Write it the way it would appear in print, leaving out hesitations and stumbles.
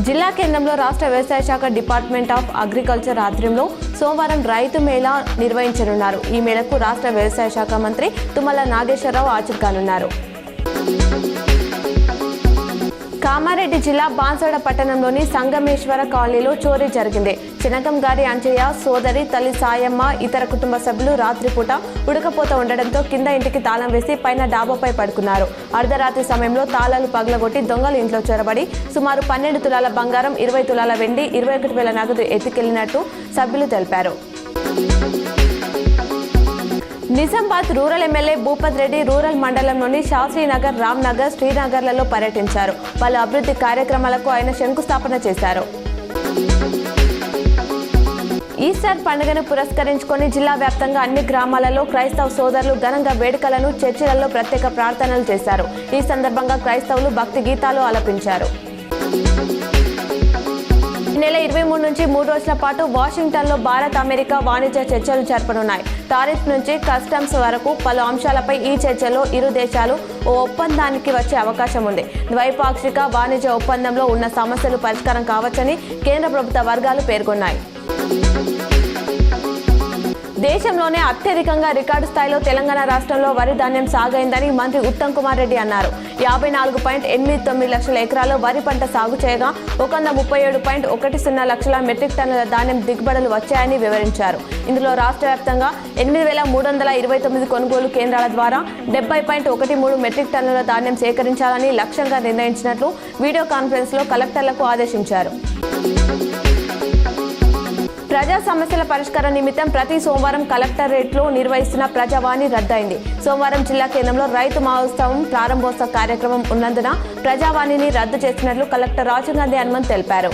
జిల్లా కేంద్రంలో రాష్ట్ర వ్యవసాయ శాఖ డిపార్ట్మెంట్ ఆఫ్ అగ్రికల్చర్ ఆధ్వర్యంలో సోమవారం రైతు మేళా నిర్వహించనున్నారు. ఈ మేళకు రాష్ట్ర వ్యవసాయ శాఖ మంత్రి తుమ్మల నాగేశ్వరరావు హాజరు కానున్నారు. కామారెడ్డి జిల్లా బాన్సోడ పట్టణంలోని సంగమేశ్వర కాలనీలో చోరీ జరిగింది. చినకం గారి అంజయ్య సోదరి తల్లి సాయమ్మ ఇతర కుటుంబ సభ్యులు రాత్రిపూట ఉడకపోత ఉండడంతో కింద ఇంటికి తాళం వేసి పైన డాబాపై పడుకున్నారు. అర్ధరాత్రి సమయంలో తాళాలు పగలగొట్టి దొంగలు ఇంట్లో చొరబడి సుమారు 12 తులాల బంగారం, 20 తులాల వెండి, 21,000 నగదు ఎత్తుకెళ్లినట్టు సభ్యులు తెలిపారు. Nizamabad rural MLA Bhupath Reddy rural మండలంలోని శాస్త్రీనగర్, రామ్నగర్, శ్రీనగర్లలో పర్యటించారు. పలు అభివృద్ధి కార్యక్రమాలకు ఆయన శంకుస్థాపన చేశారు. ఈస్టర్ పండుగను పురస్కరించుకొని జిల్లా వ్యాప్తంగా అన్ని గ్రామాలలో క్రైస్తవ సోదరులు ఘనంగా వేడుకలను, చర్చిలలో ప్రత్యేక ప్రార్థనలు చేశారు. ఈ సందర్భంగా క్రైస్తవులు భక్తి గీతాలు ఆలపించారు. నెల 23 నుంచి 3 రోజుల పాటు వాషింగ్టన్లో భారత్ అమెరికా వాణిజ్య చర్చలు జరపనున్నాయి. టారిఫ్ నుంచి కస్టమ్స్ వరకు పలు అంశాలపై ఈ చర్చలో ఇరు దేశాలు ఓ ఒప్పందానికి వచ్చే అవకాశం ఉంది. ద్వైపాక్షిక వాణిజ్య ఒప్పందంలో ఉన్న సమస్యలు పరిష్కారం కావచ్చని కేంద్ర ప్రభుత్వ వర్గాలు పేర్కొన్నాయి. దేశంలోనే అత్యధికంగా రికార్డు స్థాయిలో తెలంగాణ రాష్ట్రంలో వరి ధాన్యం సాగైందని మంత్రి ఉత్తమ్ కుమార్ రెడ్డి అన్నారు. 54.89 లక్షల ఎకరాల్లో వరి పంట సాగు చేయగా 137.10 లక్షల మెట్రిక్ టన్నుల ధాన్యం దిగుబడులు వచ్చాయని వివరించారు. ఇందులో రాష్ట్ర వ్యాప్తంగా 8,329 కొనుగోలు కేంద్రాల ద్వారా 70.13 మెట్రిక్ టన్నుల ధాన్యం సేకరించాలని లక్ష్యంగా నిర్ణయించినట్లు వీడియో కాన్ఫరెన్స్లో కలెక్టర్లకు ఆదేశించారు. ప్రజా సమస్యల పరిష్కార నిమిత్తం ప్రతి సోమవారం కలెక్టరేట్లో నిర్వహిస్తున్న ప్రజావాణి రద్దయింది. సోమవారం జిల్లా కేంద్రంలో రైతు మహోత్సవం ప్రారంభోత్సవ కార్యక్రమం ఉన్నందున ప్రజావాణిని రద్దు చేస్తున్నట్లు కలెక్టర్ రాజీవ్ గాంధీ హనుమంత్ తెలిపారు.